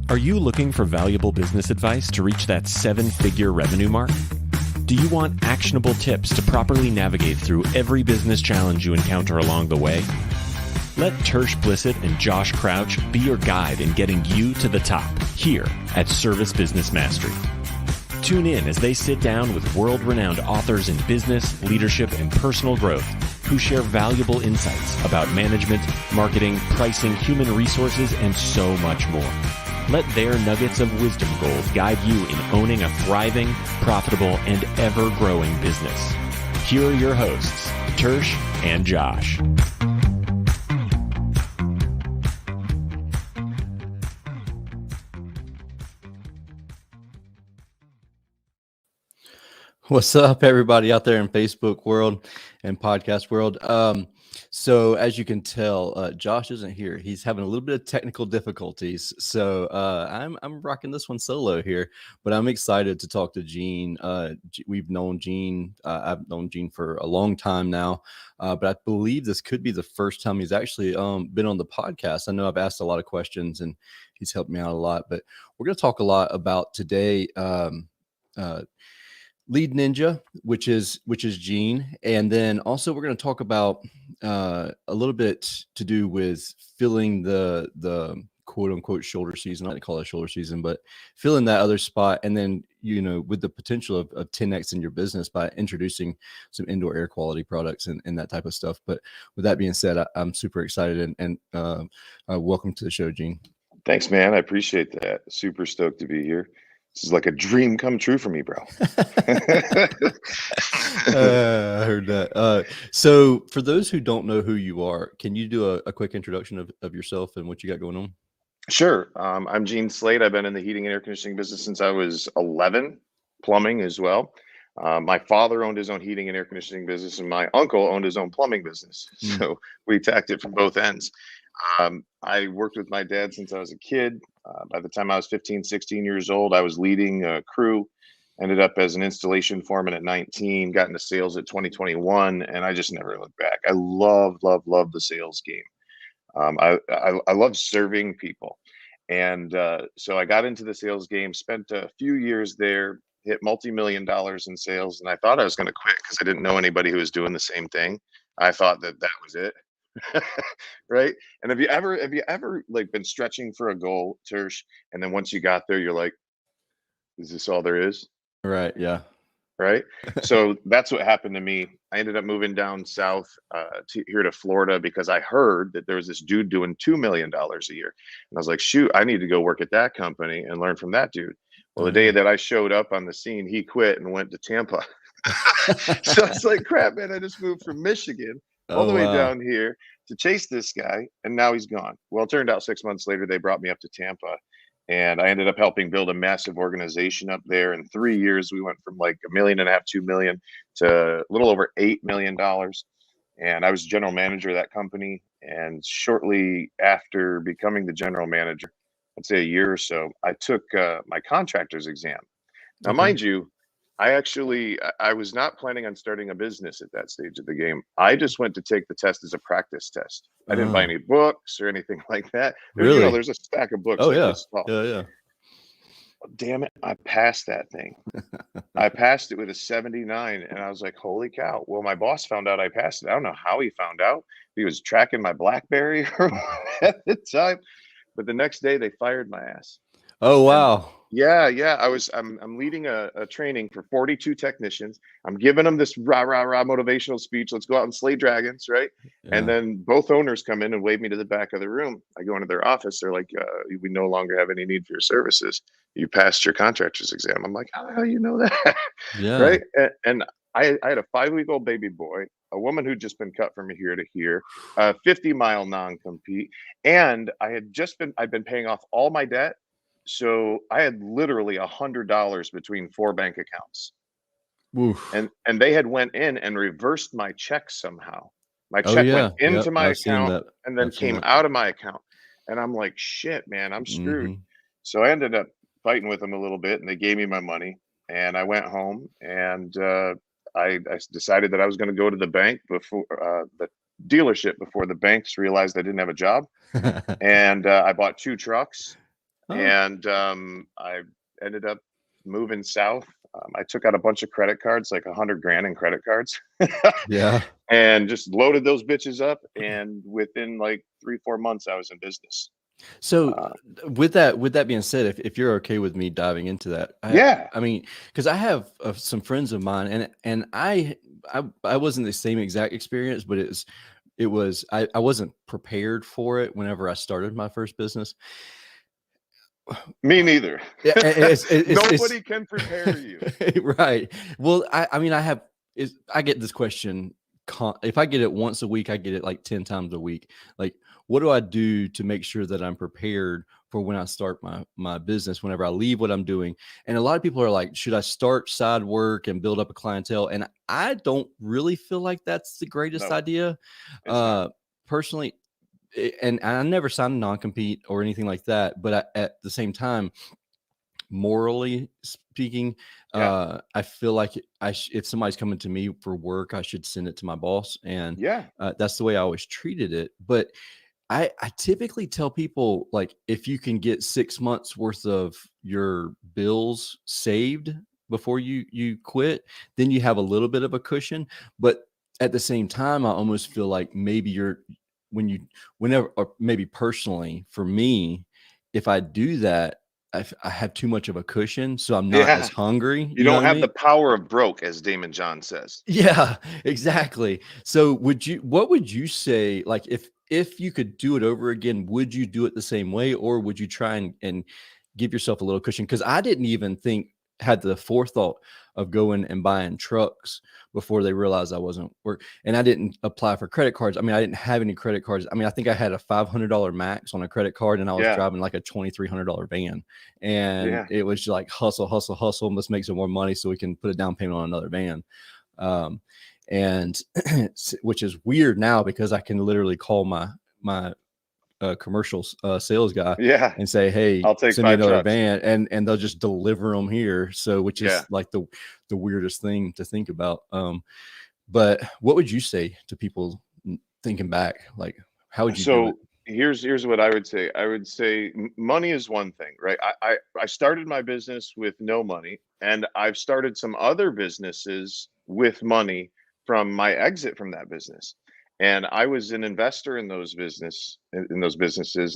Are you looking for valuable business advice to reach that 7-figure revenue mark? Do you want actionable tips to properly navigate through every business challenge you encounter along the way? Let Tersh Blissett and Josh Crouch be your guide in getting you to the top here at Service Business Mastery. Tune in as they sit down with world-renowned authors in business, leadership, and personal growth who share valuable insights about management, marketing, pricing, human resources, and so much more. Let their nuggets of wisdom gold guide you in owning a thriving, profitable, and ever-growing business. Here are your hosts, Tersh and Josh. What's up, everybody out there in Facebook world and podcast world? So as you can tell, Josh isn't here. He's having a little bit of technical difficulties. So I'm rocking this one solo here, but I'm excited to talk to Gene. We've known Gene. I've known Gene for a long time now, but I believe this could be the first time he's actually been on the podcast. I know I've asked a lot of questions and he's helped me out a lot, but we're going to talk a lot about today. Lead Ninja, which is Gene, and then also we're going to talk about a little bit to do with filling the quote unquote shoulder season. I don't call it shoulder season, but filling that other spot, and then with the potential of 10x in your business by introducing some indoor air quality products and that type of stuff. But with that being said, I'm super excited and welcome to the show, Gene. Thanks, man. I appreciate that. Super stoked to be here. This is like a dream come true for me, bro. I heard that. So for those who don't know who you are, can you do a quick introduction of yourself and what you got going on? Sure. I'm Gene Slade. I've been in the heating and air conditioning business since I was 11, plumbing as well. My father owned his own heating and air conditioning business, and my uncle owned his own plumbing business. So we attacked it from both ends. I worked with my dad since I was a kid. By the time I was 15, 16 years old, I was leading a crew, ended up as an installation foreman at 19, got into sales at 2021, and I just never looked back. I love the sales game. I love serving people. And so I got into the sales game, spent a few years there, hit multi-million dollars in sales, and I thought I was going to quit because I didn't know anybody who was doing the same thing. I thought that was it. Right. And have you ever like been stretching for a goal, Tersh, and then once you got there, you're like, is this all there is? Right. Yeah. Right. So that's what happened to me. I ended up moving down south here to Florida because I heard that there was this dude doing $2 million a year. And I was like, shoot, I need to go work at that company and learn from that dude. Well, the day that I showed up on the scene, he quit and went to Tampa. So it's like, crap, man, I just moved from Michigan all the way down here to chase this guy, and now he's gone. Well, it turned out 6 months later, they brought me up to Tampa, and I ended up helping build a massive organization up there. In 3 years, we went from like $1.5 million, $2 million to a little over $8 million. And I was general manager of that company. And shortly after becoming the general manager, I'd say a year or so, I took my contractor's exam. Now, mind you, I was not planning on starting a business at that stage of the game. I just went to take the test as a practice test. I didn't buy any books or anything like that. Really? There's a stack of books. Oh, like yeah. this tall. Yeah. Damn it. I passed that thing. I passed it with a 79, and I was like, holy cow. Well, my boss found out I passed it. I don't know how he found out. He was tracking my BlackBerry at the time. But the next day they fired my ass. Oh, wow. I'm leading a training for 42 technicians. I'm giving them this rah motivational speech. Let's go out and slay dragons, right? Yeah. And then both owners come in and wave me to the back of the room. I go into their office. They're like, we no longer have any need for your services. You passed your contractor's exam. I'm like, how the hell you know that? Yeah. Right. And I had a 5-week-old baby boy, a woman who'd just been cut from here to here, a 50-mile non-compete. And I'd been paying off all my debt. So I had literally $100 between 4 bank accounts. Oof. And they had went in and reversed my check somehow. My check went into my account and then came out of my account. And I'm like, shit, man, I'm screwed. So I ended up fighting with them a little bit, and they gave me my money. And I went home, and I decided that I was going to go to the bank before the dealership before the banks realized I didn't have a job. And I bought 2 trucks. And I ended up moving south. I took out a bunch of credit cards, like 100 grand in credit cards, Yeah. and just loaded those bitches up. And within like 3-4 months, I was in business. So Uh, with that being said, if you're okay with me diving into that, yeah, I mean, because I have some friends of mine, and I wasn't the same exact experience, but I wasn't prepared for it whenever I started my first business. me neither. Yeah, it's Nobody can prepare you. right. Well, I mean, I get this question. If I get it once a week, I get it like 10 times a week. Like, what do I do to make sure that I'm prepared for when I start my business, whenever I leave what I'm doing? And a lot of people are like, should I start side work and build up a clientele? And I don't really feel like that's the greatest No, idea. it's not. Personally, and I never signed a non-compete or anything like that. But at the same time, morally speaking, Yeah, I feel like if somebody's coming to me for work, I should send it to my boss, and yeah, that's the way I always treated it. But I typically tell people, like, if you can get 6 months worth of your bills saved before you quit, then you have a little bit of a cushion. But at the same time, I almost feel like maybe whenever, or maybe personally for me, if I do that, I have too much of a cushion, so I'm not as yeah. hungry. You You know don't what I have the mean? power of broke, as Damon John says. Yeah, exactly. So what would you say, like, if you could do it over again, would you do it the same way, or would you try and give yourself a little cushion? Because I didn't even had the forethought of going and buying trucks before they realized I wasn't work. And I didn't apply for credit cards. I mean, I didn't have any credit cards. I mean, I think I had a $500 max on a credit card, and I was Yeah, driving like a $2,300 van. And yeah. it was just like hustle, hustle, hustle. Let's make some more money so we can put a down payment on another van. Um, and which is weird now, because I can literally call my commercial sales guy Yeah, and say, hey, I'll take send me 5 another trucks. van, and they'll just deliver them here. So, which Yeah. is like the weirdest thing to think about. But what would you say to people thinking back? Like, how would you do it? So here's what I would say. I would say money is one thing, right? I started my business with no money, and I've started some other businesses with money from my exit from that business. And I was an investor in those businesses,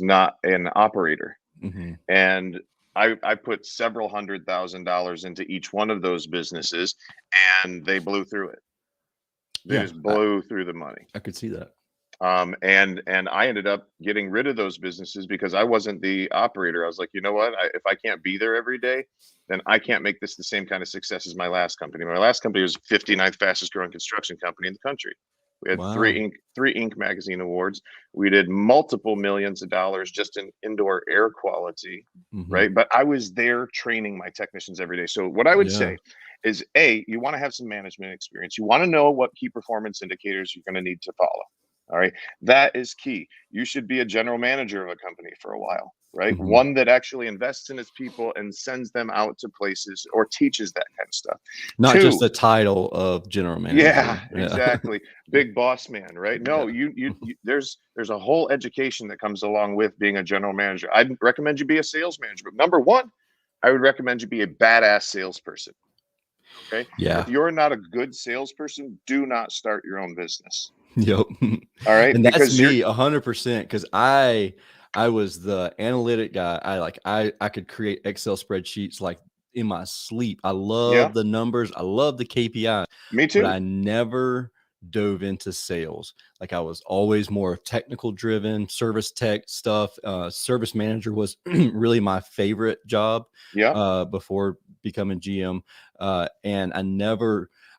not an operator. Hmm. And I put several $100,000 into each one of those businesses, and they blew through it. They Yeah, just blew through the money. I could see that. And I ended up getting rid of those businesses because I wasn't the operator. I was like, you know what? If I can't be there every day, then I can't make this the same kind of success as my last company. My last company was 59th fastest growing construction company in the country. We had Wow. three Inc. magazine awards. We did multiple millions of dollars just in indoor air quality, Hmm. right? But I was there training my technicians every day. So what I would Yeah. say is, A, you want to have some management experience. You want to know what key performance indicators you're going to need to follow. All right. That is key. You should be a general manager of a company for a while, right? Hmm. One that actually invests in its people and sends them out to places or teaches that kind of stuff. Not just Two, the title of general manager. yeah, Yeah. exactly. Big boss man, right? No, Yeah. you there's a whole education that comes along with being a general manager. I'd recommend you be a sales manager, but number one, I would recommend you be a badass salesperson. Okay. Yeah. If you're not a good salesperson, do not start your own business. Yep. All right. And that's Because you're, me 100%, because I was the analytic guy. I could create Excel spreadsheets like in my sleep. I yeah, love the numbers. I love the KPI, me but too. I never dove into sales. Like, I was always more technical driven, service tech stuff. Service manager was really my favorite job Yeah. before becoming GM. And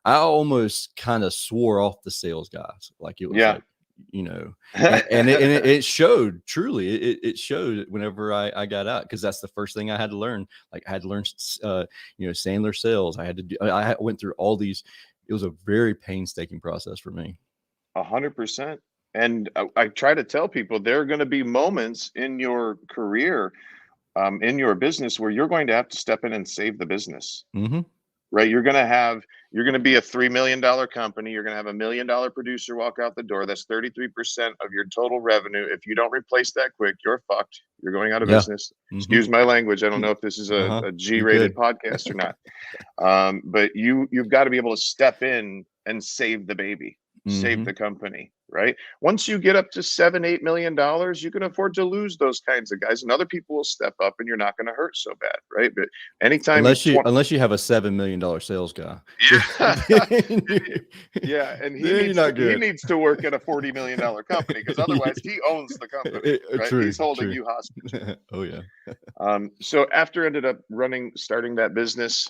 I almost kind of swore off the sales guys. Like, it was Yeah. like, and it showed, truly. It showed whenever I got out, because that's the first thing I had to learn. Like, I had to learn, Sandler sales. I went through all these. It was a very painstaking process for me. 100%. And I try to tell people there are going to be moments in your career, in your business, where you're going to have to step in and save the business. Hmm. right? You're going to be a $3 million company. You're going to have $1 million producer walk out the door. That's 33% of your total revenue. If you don't replace that quick, you're fucked. You're going out of business. Excuse my language. I don't know if this is a G-rated podcast or not. But you've got to be able to step in and save the baby, save the company, right? Once you get up to $7-8 million, you can afford to lose those kinds of guys, and other people will step up, and you're not going to hurt so bad, right? But anytime unless you have a $7 million sales guy, yeah, and he needs to work at a $40 million company, because otherwise he owns the company, right? He's holding you hostage. Oh yeah. So after starting that business,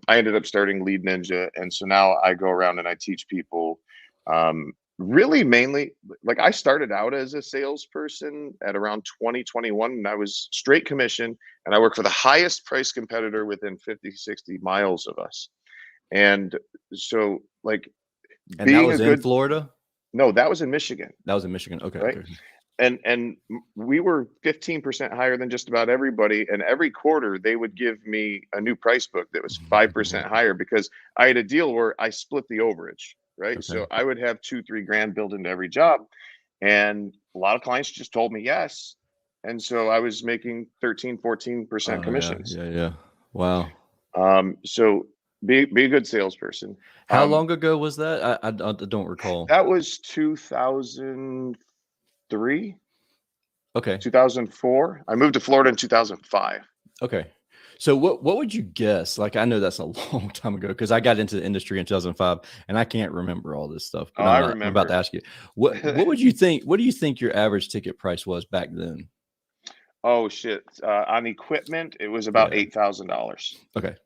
I ended up starting Lead Ninja, and so now I go around and I teach people. Really mainly, like, I started out as a salesperson at around 2021, and I was straight commission, and I worked for the highest price competitor within 50-60 miles of us. And so, like, and that was in Florida? No, that was in Michigan. That was in Michigan. Okay. Right. Okay. And we were 15% higher than just about everybody. And every quarter they would give me a new price book that was 5% higher, because I had a deal where I split the overage. Right. Okay. So I would have $2-3 grand built into every job. And a lot of clients just told me yes. And so I was making 13-14% commissions. Yeah. Wow. So be a good salesperson. How long ago was that? I don't recall. That was 2003. Okay. 2004. I moved to Florida in 2005. Okay. So what would you guess? Like, I know that's a long time ago, because I got into the industry in 2005, and I can't remember all this stuff. But I remember. I'm about to ask you, what would you think? What do you think your average ticket price was back then? Oh shit! On equipment, it was about $8,000. Okay.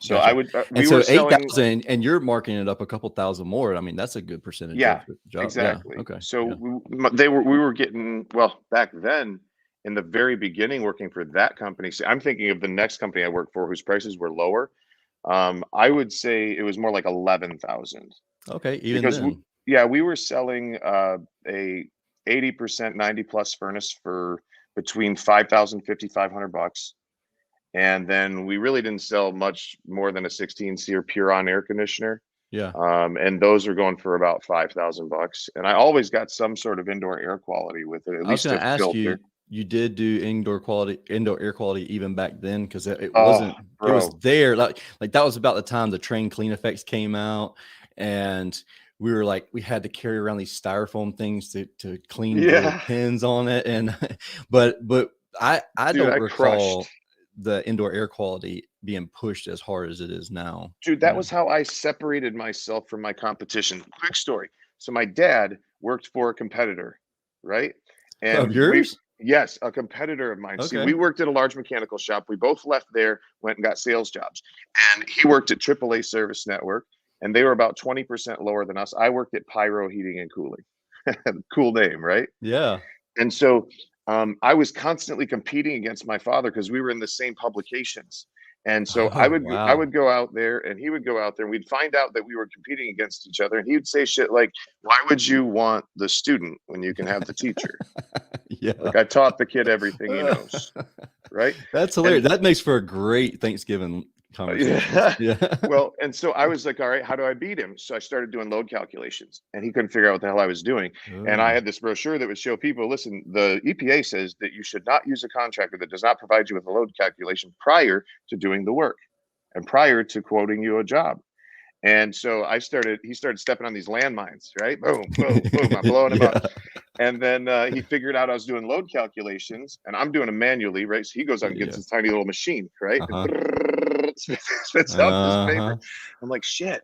So gotcha. I would. We were selling 8,000, and you're marking it up a couple thousand more. I mean, that's a good percentage. Yeah, of the job. Exactly. Yeah. Okay. So we were getting, well, back then, in the very beginning, working for that company. So I'm thinking of the next company I worked for, whose prices were lower. I would say it was more like 11,000. Okay, even because then. we were selling a 80% 90 plus furnace for between $5,000 $5,500. And then we really didn't sell much more than a 16-seer Puron air conditioner. Yeah. And those are going for about $5,000. And I always got some sort of indoor air quality with it. At least a filter. You did do indoor air quality even back then, because it wasn't. It was there. Like that was about the time the Train Clean Effects came out, and we had to carry around these styrofoam things to clean the pins on it. And but I don't recall the indoor air quality being pushed as hard as it is now. Dude, that was how I separated myself from my competition. Quick story. So my dad worked for a competitor, right? And of yours? Yes, a competitor of mine. Okay. See, we worked at a large mechanical shop. We both left there, went and got sales jobs. And he worked at AAA Service Network, and they were about 20% lower than us. I worked at Pyro Heating and Cooling. Cool name, right? Yeah. And so I was constantly competing against my father, because we were in the same publications. And so I would go out there, and he would go out there, and we'd find out that we were competing against each other. And he would say shit like, "Why would you want the student when you can have the teacher?" Yeah. Like, I taught the kid everything he knows. Right. That's hilarious. That makes for a great Thanksgiving conversation. Yeah. Well, and so I was like, all right, how do I beat him? So I started doing load calculations, and he couldn't figure out what the hell I was doing. And I had this brochure that would show people, listen, the EPA says that you should not use a contractor that does not provide you with a load calculation prior to doing the work and prior to quoting you a job. And so he started stepping on these landmines, right? Boom, boom, boom. I'm blowing him up. And then he figured out I was doing load calculations, and I'm doing them manually, right? So he goes out and gets his tiny little machine, right? Spits out this paper. I'm like, shit.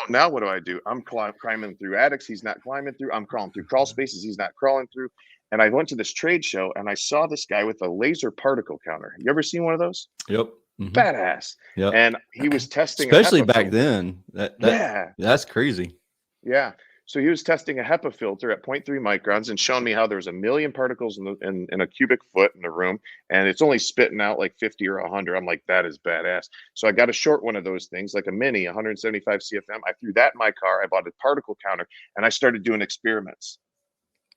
Now what do? I'm climbing through attics. He's not climbing through. I'm crawling through crawl spaces. He's not crawling through. And I went to this trade show, and I saw this guy with a laser particle counter. You ever seen one of those? Yep. Mm-hmm. Badass. Yep. And he was testing, especially back then. That's crazy. Yeah. So he was testing a HEPA filter at 0.3 microns and showing me how there's 1 million particles in a cubic foot in the room, and it's only spitting out like 50 or 100. I'm like, that is badass. So I got a short one of those things, like a mini 175 CFM. I threw that in my car. I bought a particle counter, and I started doing experiments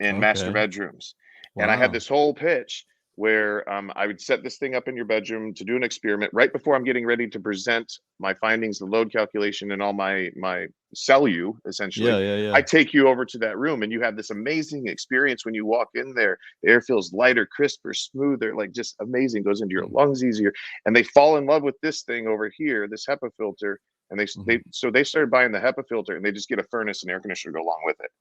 in master bedrooms. Wow. And I had this whole pitch where I would set this thing up in your bedroom to do an experiment right before I'm getting ready to present my findings, the load calculation, and all my sell you essentially. Yeah. I take you over to that room, and you have this amazing experience when you walk in there. The air feels lighter, crisper, smoother, like just amazing. Goes into your lungs easier, and they fall in love with this thing over here, this HEPA filter. And they started buying the HEPA filter, and they just get a furnace and air conditioner to go along with it.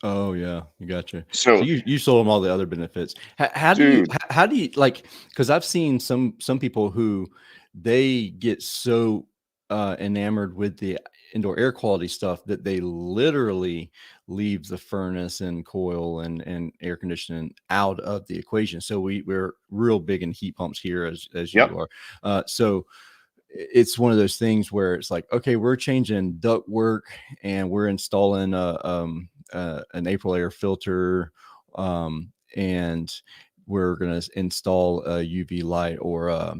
Oh yeah, you gotcha. So So, you sold them all the other benefits. How dude, do you like? Because I've seen some people who they get so enamored with the indoor air quality stuff that they literally leave the furnace and coil and air conditioning out of the equation. So we're real big in heat pumps here, as yep. you are. So it's one of those things where it's like, okay, we're changing duct work and we're installing an April air filter, and we're going to install a UV light or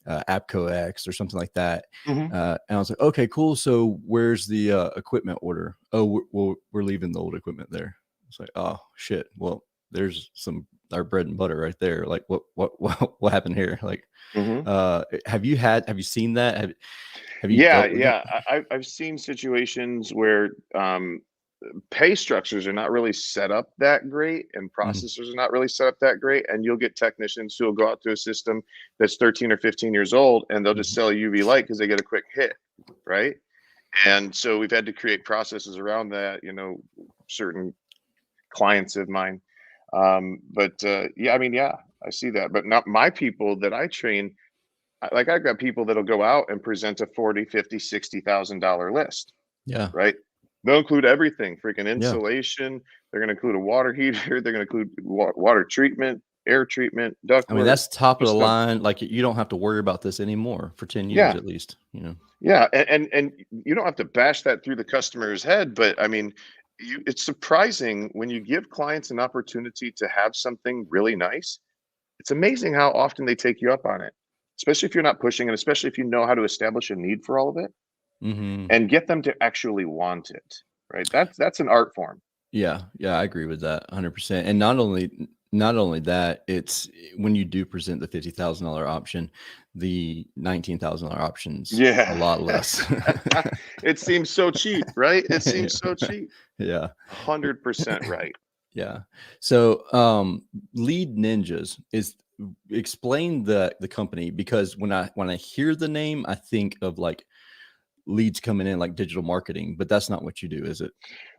APCO X or something like that. Mm-hmm. And I was like, okay, cool. So where's the equipment order? Oh, we're leaving the old equipment there. It's like, oh shit. Well, there's our bread and butter right there. Like what happened here? Like, have you seen that? Have you dealt with it? I've seen situations where pay structures are not really set up that great, and processors are not really set up that great, and you'll get technicians who will go out to a system that's 13 or 15 years old, and they'll just sell a UV light because they get a quick hit, right? And so we've had to create processes around that, certain clients of mine. I see that, but not my people that I train. Like, I've got people that'll go out and present a $40, $50, $60,000 list. Yeah. Right. They'll include everything, freaking insulation. They're going to include a water heater. They're going to include water treatment, air treatment, ductwork. I mean, that's top of the line. Like, you don't have to worry about this anymore for 10 years at least, Yeah. And you don't have to bash that through the customer's head. But I mean, it's surprising when you give clients an opportunity to have something really nice. It's amazing how often they take you up on it, especially if you're not pushing, and especially if you know how to establish a need for all of it. And get them to actually want it, right? That's an art form. Yeah, I agree with that 100%. And not only that, it's when you do present the $50,000 option, the $19,000 options a lot less. It seems so cheap, right? It seems so cheap. Yeah, 100% right. Yeah. So Lead Ninjas explain the company, because when I hear the name, I think of like leads coming in, like digital marketing, but that's not what you do, is it?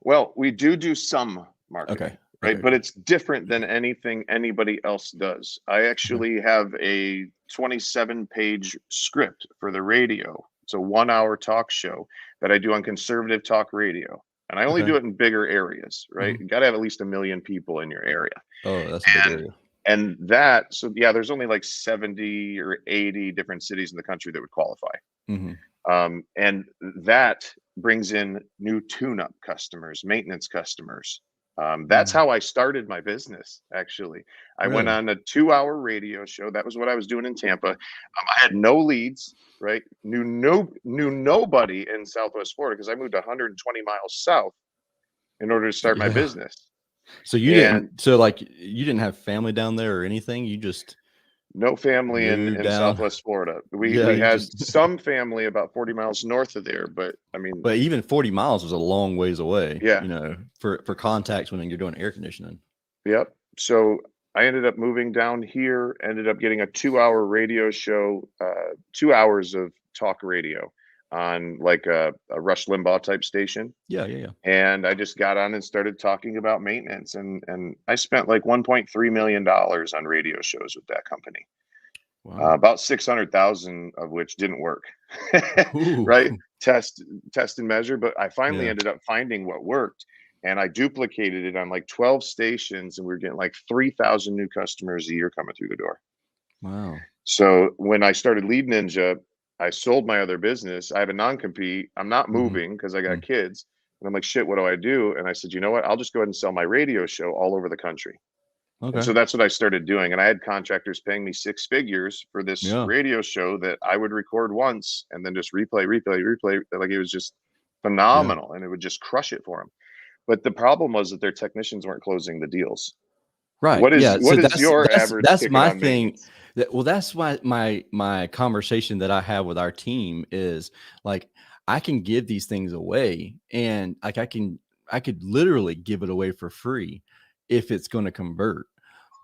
Well, we do some marketing, right? Okay. But it's different than anything anybody else does. I actually have a 27-page script for the radio. It's a 1-hour talk show that I do on conservative talk radio. And I only do it in bigger areas, right? You got to have at least 1 million people in your area. Oh, that's a big area. And there's only like 70 or 80 different cities in the country that would qualify. And that brings in new tune-up customers, maintenance customers. That's how I started my business, actually. I went on a 2-hour radio show. That was what I was doing in Tampa. I had no leads, right? Knew nobody in Southwest Florida, because I moved 120 miles south in order to start my business. So you didn't have family down there or anything? You just... No family in Southwest Florida. We had some family about 40 miles north of there, but I mean, but even 40 miles was a long ways away. Yeah. For contacts when you're doing air conditioning. Yep. So I ended up moving down here, ended up getting a 2-hour radio show, 2 hours of talk radio on like a Rush Limbaugh type station. Yeah. And I just got on and started talking about maintenance, and I spent like $1.3 million on radio shows with that company. Wow. About 600,000 of which didn't work. Right? Test and measure. But I finally ended up finding what worked, and I duplicated it on like 12 stations, and we were getting like 3,000 new customers a year coming through the door. Wow. So when I started Lead Ninja, I sold my other business. I have a non-compete. I'm not moving because I got kids. And I'm like, shit, what do I do? And I said, you know what? I'll just go ahead and sell my radio show all over the country. Okay. And so that's what I started doing. And I had contractors paying me 6 figures for this radio show that I would record once and then just replay. Like, it was just phenomenal. And it would just crush it for them. But the problem was that their technicians weren't closing the deals. Right. Yeah. So What is your average that's ticket my on thing. maintenance? Well, that's why my conversation that I have with our team is like, I can give these things away, and like I could literally give it away for free if it's going to convert.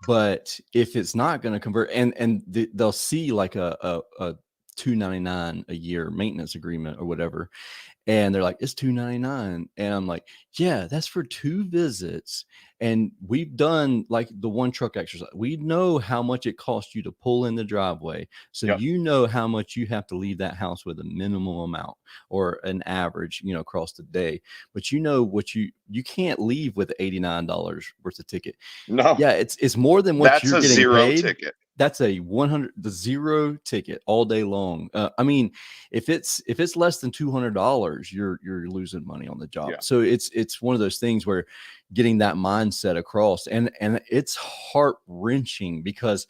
But if it's not going to convert, and they'll see like a $299 a year maintenance agreement or whatever, and they're like, it's $299. And I'm like, yeah, that's for 2 visits. And we've done like the one truck exercise. We know how much it costs you to pull in the driveway. So Yep. you know how much you have to leave that house with a minimum amount or an average, across the day. But you know what you can't leave with $89 worth of ticket. No, Yeah, it's more than what that's you're a getting zero paid. ticket. That's a 100 the zero ticket all day long. I mean, if it's less than $200, you're losing money on the job. Yeah. So it's one of those things where getting that mindset across, and it's heart wrenching because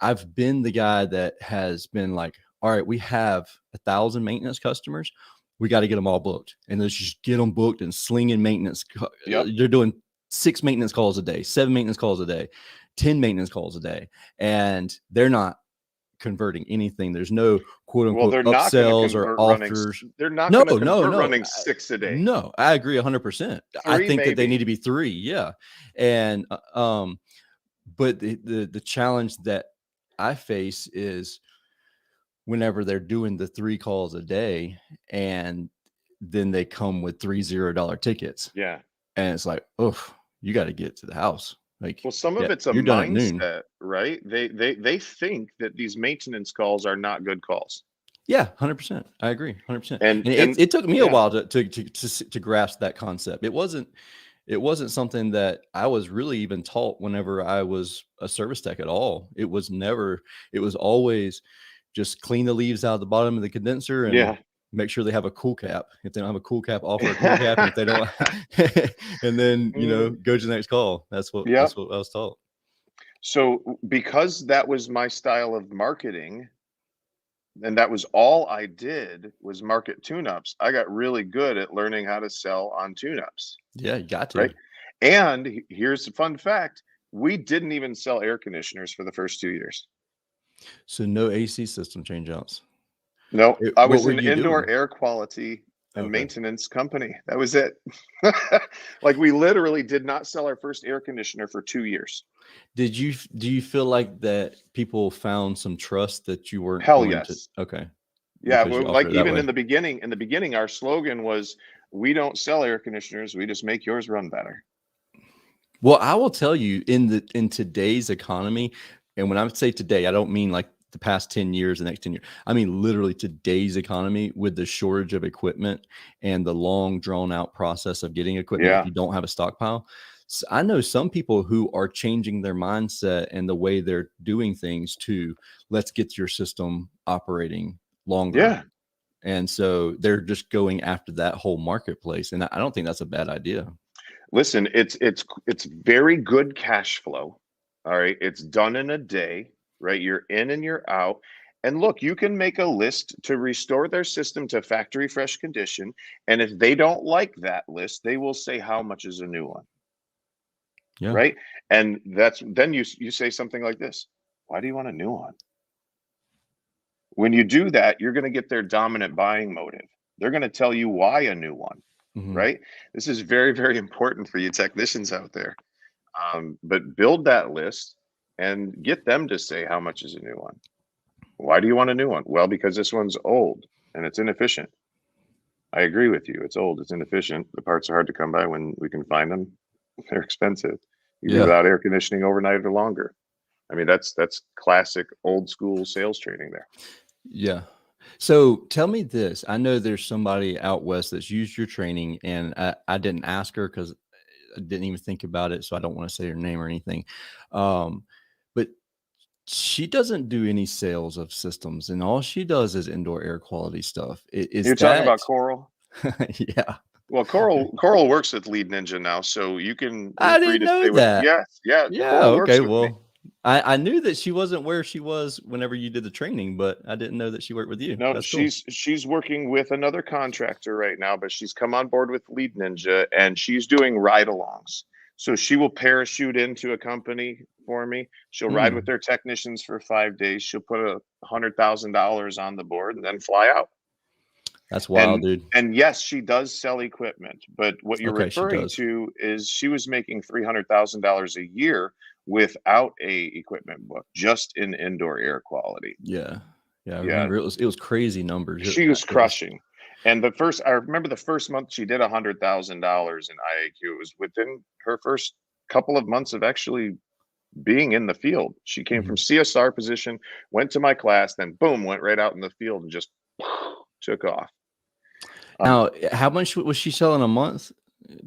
I've been the guy that has been like, all right, we have 1,000 maintenance customers. We got to get them all booked, and let's just get them booked and slinging maintenance. Yep. They're doing 6 maintenance calls a day, 7 maintenance calls a day, 10 maintenance calls a day, and they're not converting anything. There's no quote Well, unquote they're not going to upsells or convert running. offers. They're not No, going to no, convert no. running 6 a day. No, I agree 100%. I 3 think that they maybe. need to be 3. Yeah. And, but the challenge that I face is whenever they're doing the 3 calls a day, and then they come with 3 $0 tickets. Yeah. And it's like, oh, you got to get to the house. Like, Well, some yeah, of it's a you're done at noon. mindset, right? They think that these maintenance calls are not good calls. Yeah, 100%. I agree, 100%. And It took me a yeah. while to grasp that concept. It wasn't something that I was really even taught whenever I was a service tech at all. It was always just clean the leaves out of the bottom of the condenser and Yeah. make sure they have a cool cap. If they don't have a cool cap, offer a cool cap. And if they don't, and then, go to the next call. That's what I was taught. So because that was my style of marketing, and that was all I did was market tune-ups, I got really good at learning how to sell on tune-ups. Yeah, you got to. Right. And here's a fun fact. We didn't even sell air conditioners for the first 2 years. So no AC system change outs. No, I was what an were you indoor doing? air quality and Okay. maintenance company. That was it. Like we literally did not sell our first air conditioner for 2 years. Do you feel like that people found some trust that you weren't Hell going yes. to? Okay. Yeah, Because you well, like offered it that even way. in the beginning, our slogan was, "We don't sell air conditioners, we just make yours run better." Well, I will tell you in today's economy, and when I say today, I don't mean like the past 10 years, the next 10 years. I mean literally today's economy with the shortage of equipment and the long drawn out process of getting equipment if Yeah. you don't have a stockpile. So I know some people who are changing their mindset and the way they're doing things to let's get your system operating longer. Yeah. And so they're just going after that whole marketplace. And I don't think that's a bad idea. Listen, it's very good cash flow. All right. It's done in a day, right? You're in and you're out. And look, you can make a list to restore their system to factory fresh condition. And if they don't like that list, they will say how much is a new one. Yeah. Right. And then you say something like this. Why do you want a new one? When you do that, you're going to get their dominant buying motive. They're going to tell you why a new one. Mhm. Right. This is very, very important for you technicians out there. But build that list and get them to say how much is a new one. Why do you want a new one? Well, because this one's old and it's inefficient. I agree with you. It's old. It's inefficient. The parts are hard to come by when we can find them. They're expensive. You be Yeah. without air conditioning overnight or longer. I mean, that's classic old school sales training there. Yeah. So tell me this. I know there's somebody out west that's used your training, and I didn't ask her because I didn't even think about it. So I don't want to say her name or anything. But she doesn't do any sales of systems, and all she does is indoor air quality stuff. You're talking about Coral? Yeah. Well, Coral works with Lead Ninja now, so you can. I You're free didn't to know stay with. that. Yes, yeah. Yeah. Coral works Okay. with me. Well, I knew that she wasn't where she was whenever you did the training, but I didn't know that she worked with you. No, That's cool. she's working with another contractor right now, but she's come on board with Lead Ninja and she's doing ride-alongs. So she will parachute into a company for me. She'll ride with their technicians for 5 days. She'll put $100,000 on the board and then fly out. That's wild, dude. And yes, she does sell equipment, but what you're Okay, she referring does. to is she was making $300,000 a year without a equipment book, just in indoor air quality. Yeah. Yeah, I Yeah, remember it was crazy numbers. she was crushing. And I remember the first month she did $100,000 in IAQ. It was within her first couple of months of actually being in the field. She came from CSR position, went to my class, then boom, went right out in the field and just took off. Now, how much was she selling a month?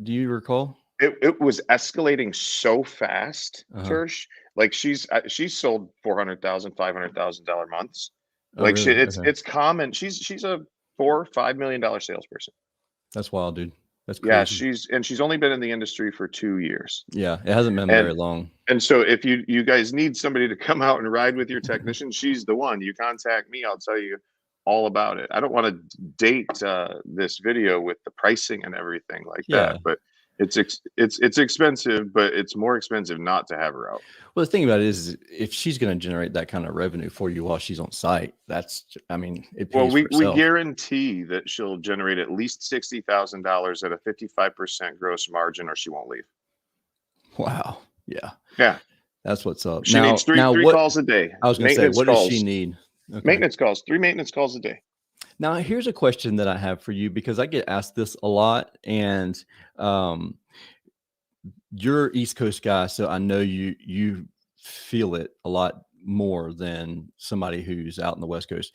Do you recall? It was escalating so fast, Tersh. Like she's sold $400,000, $500,000 months. Oh, Like really? it's common. She's a $4-5 million salesperson. That's wild, dude. That's Yeah, crazy. she's only been in the industry for 2 years. Yeah, it hasn't been very long. And so if you guys need somebody to come out and ride with your technician, she's the one. You contact me, I'll tell you all about it. I don't want to date this video with the pricing and everything like that, but it's expensive, but it's more expensive not to have her out. Well, the thing about it is, if she's going to generate that kind of revenue for you while she's on site, it pays we for itself. guarantee that she'll generate at least $60,000 at a 55% gross margin, or she won't leave. Wow. Yeah. Yeah. That's what's up. She needs three calls a day. I was going to say, what does she need? Okay. Maintenance calls, 3 maintenance calls a day. Now, here's a question that I have for you, because I get asked this a lot, and you're East Coast guy, so I know you feel it a lot more than somebody who's out in the West Coast.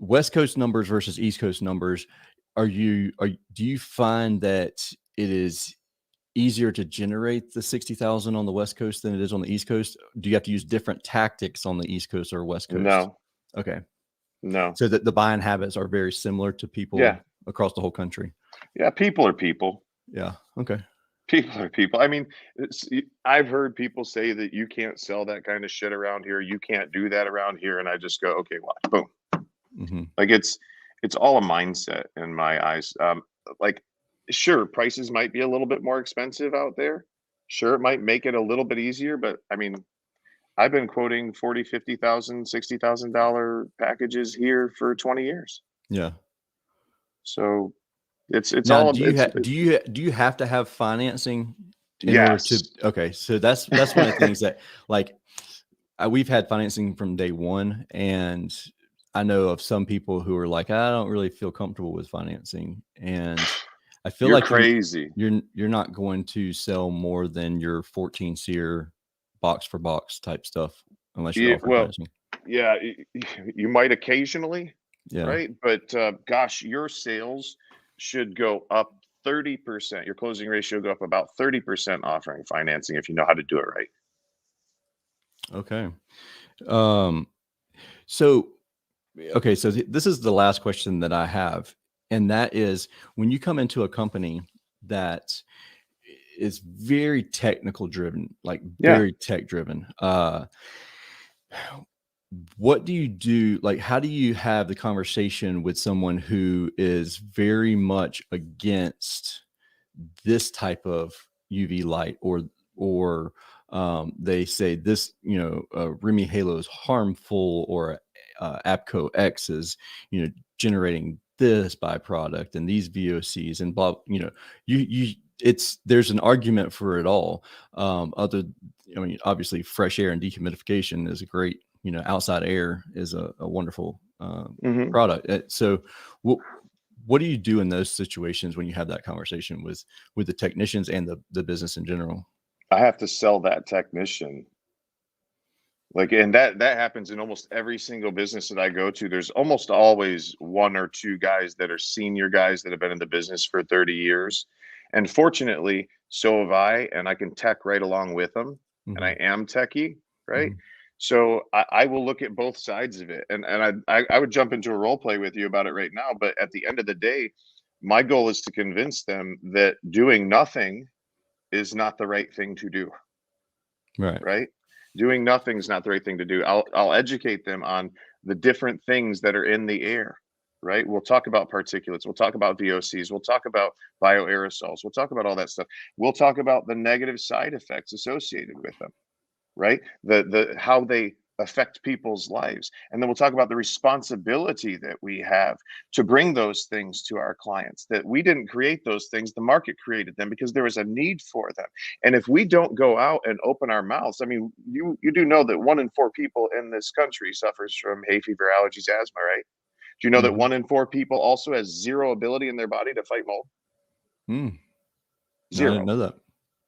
West Coast numbers versus East Coast numbers. Do you find that it is easier to generate the 60,000 on the West Coast than it is on the East Coast? Do you have to use different tactics on the East Coast or West Coast? No. Okay. No. So that the buying habits are very similar to people across the whole country. Yeah, people are people. Yeah. Okay. People are people. I mean, I've heard people say that you can't sell that kind of shit around here. You can't do that around here. And I just go, okay, watch, boom. Like it's all a mindset in my eyes. Like, sure, prices might be a little bit more expensive out there. Sure, it might make it a little bit easier, but I mean, I've been quoting $40,000, $50,000, $60,000 packages here for 20 years. Yeah. So it's now, all. Do you have to have financing in order Yes. to? Okay, so that's one of the things that, like, we've had financing from day one, and I know of some people who are like, I don't really feel comfortable with financing, and I feel You're like crazy. You're not going to sell more than your 14 SEER box for box type stuff unless you're offering financing. Yeah, you might occasionally, Yeah. right? But gosh, your sales should go up 30%. Your closing ratio go up about 30% offering financing if you know how to do it right. Okay. So this is the last question that I have, and that is, when you come into a company that is very technical driven, like very tech driven, what do you do? Like, how do you have the conversation with someone who is very much against this type of UV light, or they say this, Remy Halo is harmful, or APCO X is, generating this byproduct and these VOCs and blah, there's an argument for it all. Obviously fresh air and dehumidification is a great, outside air is a wonderful product. So what do you do in those situations when you have that conversation with the technicians and the business in general? I have to sell that technician. Like, and that happens in almost every single business that I go to. There's almost always 1 or 2 guys that are senior guys that have been in the business for 30 years. And fortunately, so have I, and I can tech right along with them. And I am techie, right? So I will look at both sides of it. And I would jump into a role play with you about it right now. But at the end of the day, my goal is to convince them that doing nothing is not the right thing to do. Right? Doing nothing is not the right thing to do. I'll educate them on the different things that are in the air, right? We'll talk about particulates. We'll talk about VOCs. We'll talk about bioaerosols. We'll talk about all that stuff. We'll talk about the negative side effects associated with them, right? The how they affect people's lives. And then we'll talk about the responsibility that we have to bring those things to our clients, that we didn't create those things, the market created them because there was a need for them. And if we don't go out and open our mouths, I mean, you do know that 1 in 4 people in this country suffers from hay fever, allergies, asthma, right? Do you know that 1 in 4 people also has zero ability in their body to fight mold? No, I Zero. didn't know that.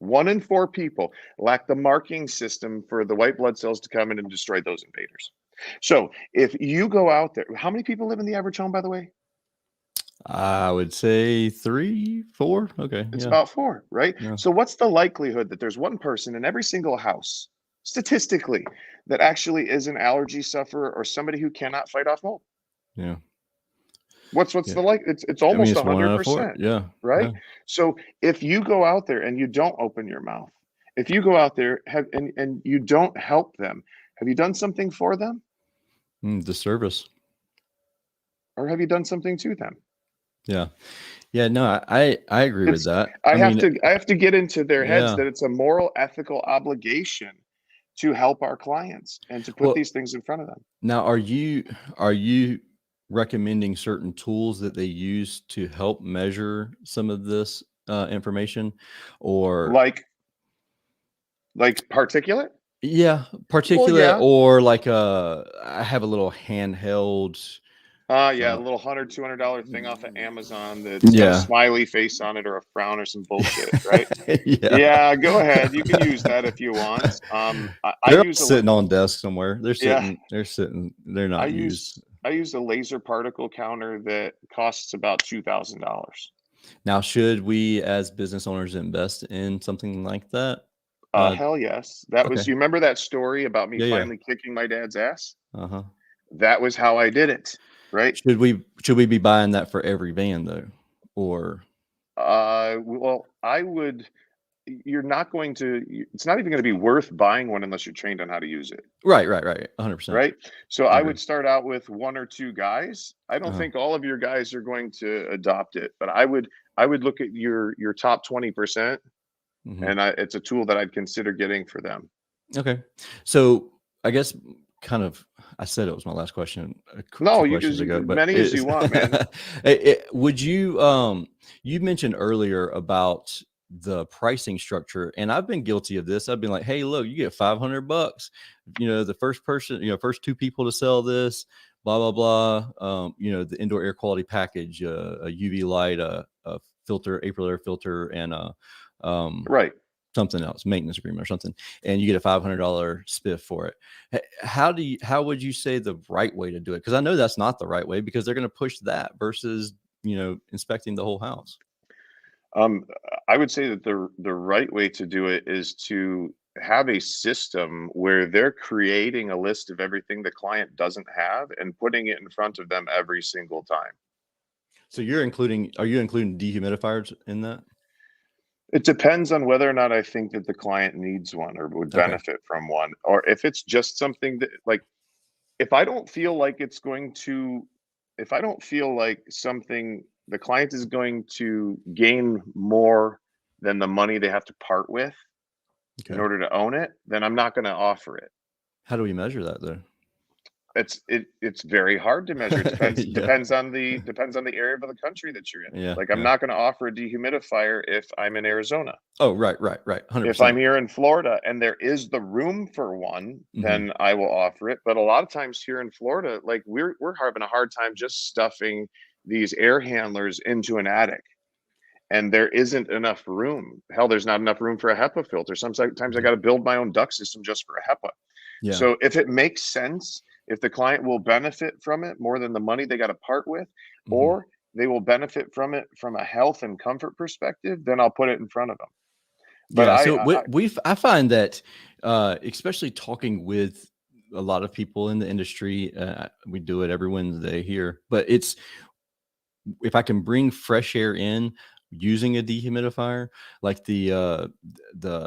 1 in 4 people lack the marking system for the white blood cells to come in and destroy those invaders. So if you go out there, how many people live in the average home, by the way? I would say 3, 4. Okay. It's Yeah. about 4, right? Yeah. So what's the likelihood that there's one person in every single house, statistically, that actually is an allergy sufferer or somebody who cannot fight off mold? Yeah. What's Yeah. the like? It's I mean, almost it's 1 out of 4. 100%, Yeah. right? Yeah. So if you go out there and you don't open your mouth, if you go out there and you don't help them, have you done something for them, Disservice. or have you done something to them? Yeah. Yeah. No, I agree with It's that. I have mean, to get into their heads yeah. that it's a moral, ethical obligation to help our clients and to put Well, these things in front of them. now, are you recommending certain tools that they use to help measure some of this information, or Like particulate? yeah, Well, particulate, yeah. or like I have a little handheld. Yeah, a Uh, little $100-$200 thing off of Amazon that's got a yeah, smiley face on it or a frown or some bullshit, right? yeah. Yeah, go ahead. You can use that if you want. I They're all use sitting on desks somewhere. yeah, They're sitting. They're I not use used. I use a laser particle counter that costs about $2,000. Now, should we as business owners invest in something like that? Hell yes. That was, Okay. you remember that story about me Yeah, yeah. finally kicking my dad's ass? Uh-huh. That was how I did it, right? Should we be buying that for every van though? Or Well, I would. You're not going to. It's not even going to be worth buying one unless you're trained on how to use it, right, 100%. right? So I I agree. would start out with 1 or 2 guys. I don't Uh-huh. think all of your guys are going to adopt it, but I would look at your top 20%, Mhm. and it's a tool that I'd consider getting for them. Okay. So I guess kind of I said it was my last question No, 2 you questions as ago, but many as you want, man. would you you mentioned earlier about the pricing structure, and I've been guilty of this. I've been like, hey, look, you get $500, the first person, first 2 people to sell this, blah blah blah. The indoor air quality package, a UV light, a filter, April air filter, and Right. something else, maintenance agreement or something, and you get a $500 spiff for it. How would you say the right way to do it? Because I know that's not the right way, because they're going to push that versus inspecting the whole house. I would say that the right way to do it is to have a system where they're creating a list of everything the client doesn't have and putting it in front of them every single time. So are you including dehumidifiers in that? It depends on whether or not I think that the client needs one or would Okay. benefit from one, or if it's just something that, like, if I don't feel like it's going to, if I don't feel like something the client is going to gain more than the money they have to part with in Okay. order to own it, then I'm not going to offer it. How do we measure that though? It's very hard to measure. It depends Yeah. depends on the area of the country that you're in. Yeah. Like, I'm Yeah. not going to offer a dehumidifier if I'm in Arizona. Oh, right. 100%. If I'm here in Florida and there is the room for one, then I will offer it. But a lot of times here in Florida, like, we're having a hard time just stuffing these air handlers into an attic, and there isn't enough room. Hell, there's not enough room for a HEPA filter. Sometimes I got to build my own duct system just for a HEPA. Yeah. So if it makes sense, if the client will benefit from it more than the money they got to part with, or they will benefit from it from a health and comfort perspective, then I'll put it in front of them. But Yeah, so I find that, especially talking with a lot of people in the industry, we do it every Wednesday here, but if I can bring fresh air in using a dehumidifier, like the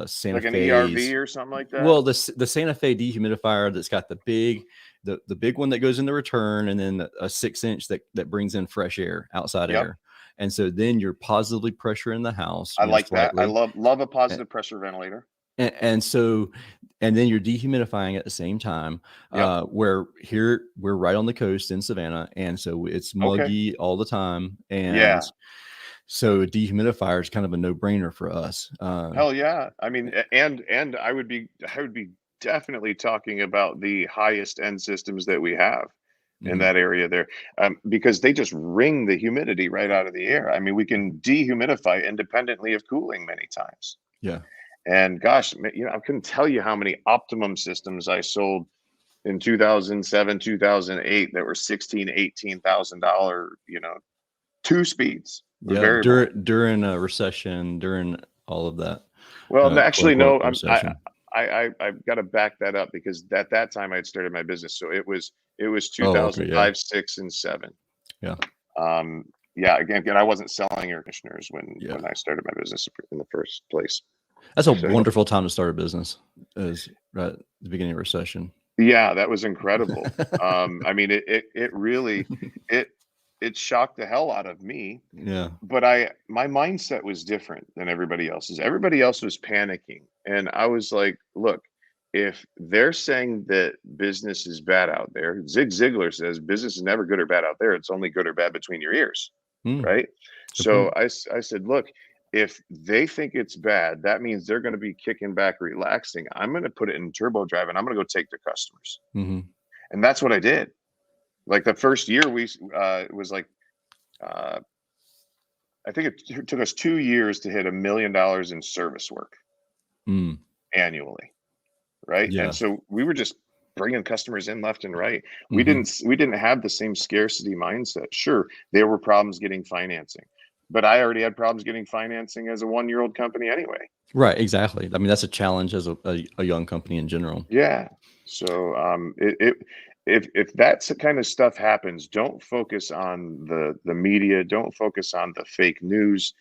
Santa like an Fe's, ERV or something like that. well, the Santa Fe dehumidifier that's got the big the big one that goes in the return, and then a 6-inch that brings in fresh air, outside Yep. air. And so then you're positively pressuring the house, I like that. I slightly. love a positive pressure ventilator. And so, and then you're dehumidifying at the same time. Yep. Where here we're right on the coast in Savannah, and so it's Okay. muggy all the time. And Yeah. so a dehumidifier is kind of a no-brainer for us. Hell yeah. I mean, and I would be definitely talking about the highest end systems that we have in Mhm. that area there, because they just wring the humidity right out of the air. I mean, we can dehumidify independently of cooling many times. Yeah. And gosh, I couldn't tell you how many optimum systems I sold in 2007, 2008 that were $16,000, $18,000, 2 speeds, Yeah. variable. During a recession, during all of that, Well, quote actually, unquote no, recession. I've got to back that up, because at that time I had started my business. So it was Oh, okay. Yeah. 2005, 6, and 7. Yeah. Yeah, again, I wasn't selling air conditioners Yeah. when I started my business in the first place. That's a So wonderful time to start a business, is right at the beginning of recession. yeah, that was incredible. I mean, it really it it shocked the hell out of me. Yeah. But my mindset was different than everybody else's. Everybody else was panicking, and I was like, look, if they're saying that business is bad out there, Zig Ziglar says business is never good or bad out there. It's only good or bad between your ears, Mm, right? good So point. I said, look, if they think it's bad, that means they're going to be kicking back, relaxing. I'm going to put it in turbo drive, and I'm going to go take their customers. Hmm. And that's what I did. Like the first year, it was like, uh, I think it took us 2 years to hit $1 million in service work Mm, annually, right? And yeah. so we were just bringing customers in left and right. We Hmm. didn't have the same scarcity mindset. Sure, there were problems getting financing, but I already had problems getting financing as a 1-year-old company anyway. Right. Exactly. I mean, that's a challenge as a young company in general. Yeah. So if that's the kind of stuff happens, don't focus on the media, don't focus on the fake news.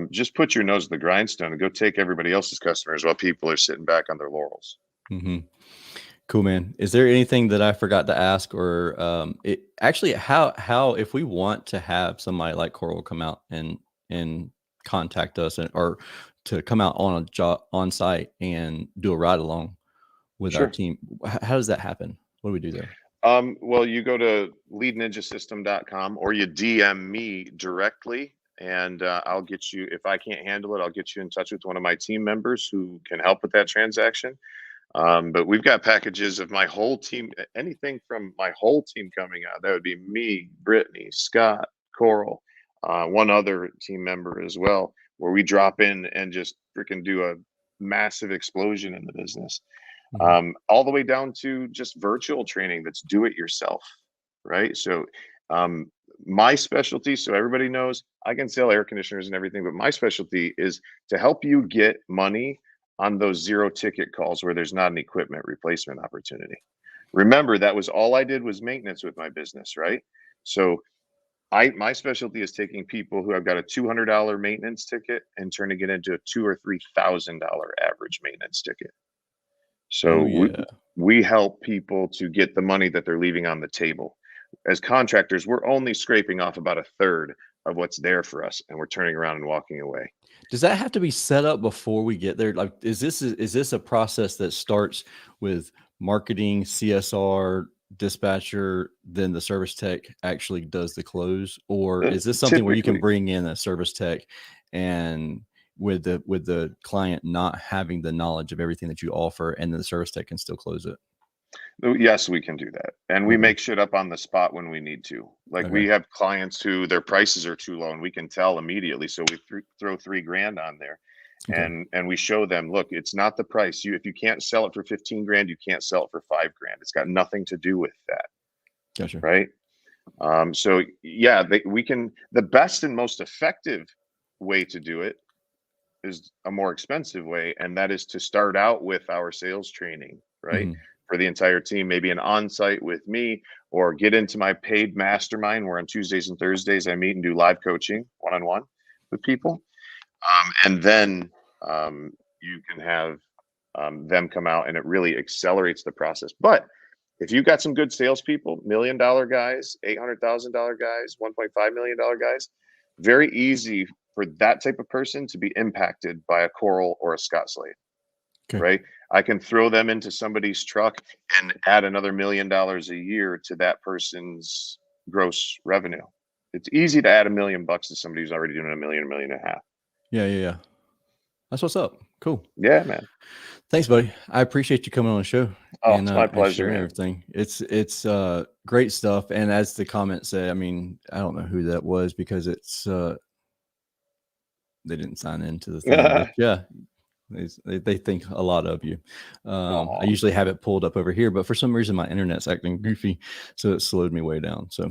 Just put your nose to the grindstone and go take everybody else's customers while people are sitting back on their laurels. Hmm. Cool, man. Is there anything that I forgot to ask, or it actually, how if we want to have somebody like Coral come out and contact us, or to come out on a job on site and do a ride along with our Sure. team, how does that happen? What do we do there? Well, you go to leadninjasystem.com, or you DM me directly, and I'll get you, if I can't handle it, I'll get you in touch with one of my team members who can help with that transaction. But we've got packages of my whole team, anything from my whole team coming out. That would be me, Brittany, Scott, Coral, one other team member as well, where we drop in and just freaking do a massive explosion in the business. Mhm. All the way down to just virtual training that's do it yourself, right? So, um, my specialty, so everybody knows, I can sell air conditioners and everything, but my specialty is to help you get money on those zero ticket calls where there's not an equipment replacement opportunity. Remember, that was all I did was maintenance with my business, right? So my specialty is taking people who have got a $200 maintenance ticket and turning it into a $2,000 or $3,000 average maintenance ticket. So Oh yeah. we help people to get the money that they're leaving on the table. As contractors, we're only scraping off about a third of what's there for us, and we're turning around and walking away. Does that have to be set up before we get there? Like, is this a process that starts with marketing, CSR, dispatcher, then the service tech actually does the close, or is this something where you can Typically, bring in a service tech, and with the client not having the knowledge of everything that you offer, and then the service tech can still close it? yes, we can do that. And we Okay. make shit up on the spot when we need to. Like Okay. we have clients who their prices are too low and we can tell immediately. So we throw 3 grand on there, Okay. and we show them, look, it's not the price. If you can't sell it for 15 grand, you can't sell it for 5 grand. It's got nothing to do with that. Gotcha. Right. So yeah, we can, the best and most effective way to do it is a more expensive way, and that is to start out with our sales training, right? Mhm. For the entire team, maybe an on-site with me, or get into my paid mastermind where on Tuesdays and Thursdays I meet and do live coaching one-on-one with people. And then you can have them come out, and it really accelerates the process. But If you've got some good salespeople, $1 million guys, $800,000 guys, $1.5 million guys, very easy for that type of person to be impacted by a Coral or a Scott Slade. Okay. Right? I can throw them into somebody's truck and add another $1 million a year to that person's gross revenue. It's easy to add $1 million to somebody who's already doing $1 million, $1.5 million. Yeah. That's what's up. Cool. Yeah, man. Thanks, buddy. I appreciate you coming on the show. Oh, it's my pleasure, sharing man. everything. It's great stuff. And as the comment said, I mean, I don't know who that was because it's they didn't sign into the thing. But yeah, they think a lot of you. I usually have it pulled up over here, but for some reason my internet's acting goofy, so it slowed me way down. So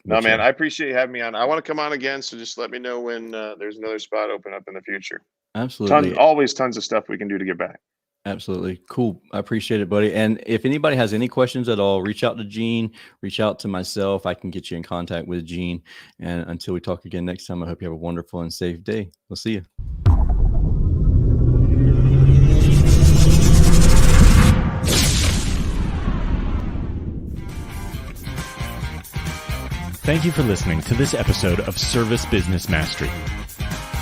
no, man, I appreciate you having me on. I want to come on again, so just let me know when there's another spot open up in the future. Absolutely. Always tons of stuff we can do to get back. Absolutely. Cool. I appreciate it, buddy. And if anybody has any questions at all, reach out to Gene, reach out to myself. I can get you in contact with Gene. And until we talk again next time, I hope you have a wonderful and safe day. We'll see you. Thank you for listening to this episode of Service Business Mastery.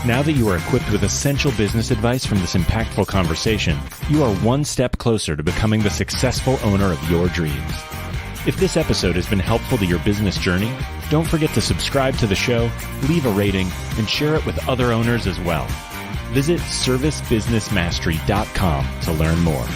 Now that you are equipped with essential business advice from this impactful conversation, you are one step closer to becoming the successful owner of your dreams. If this episode has been helpful to your business journey, don't forget to subscribe to the show, leave a rating, and share it with other owners as well. Visit servicebusinessmastery.com to learn more.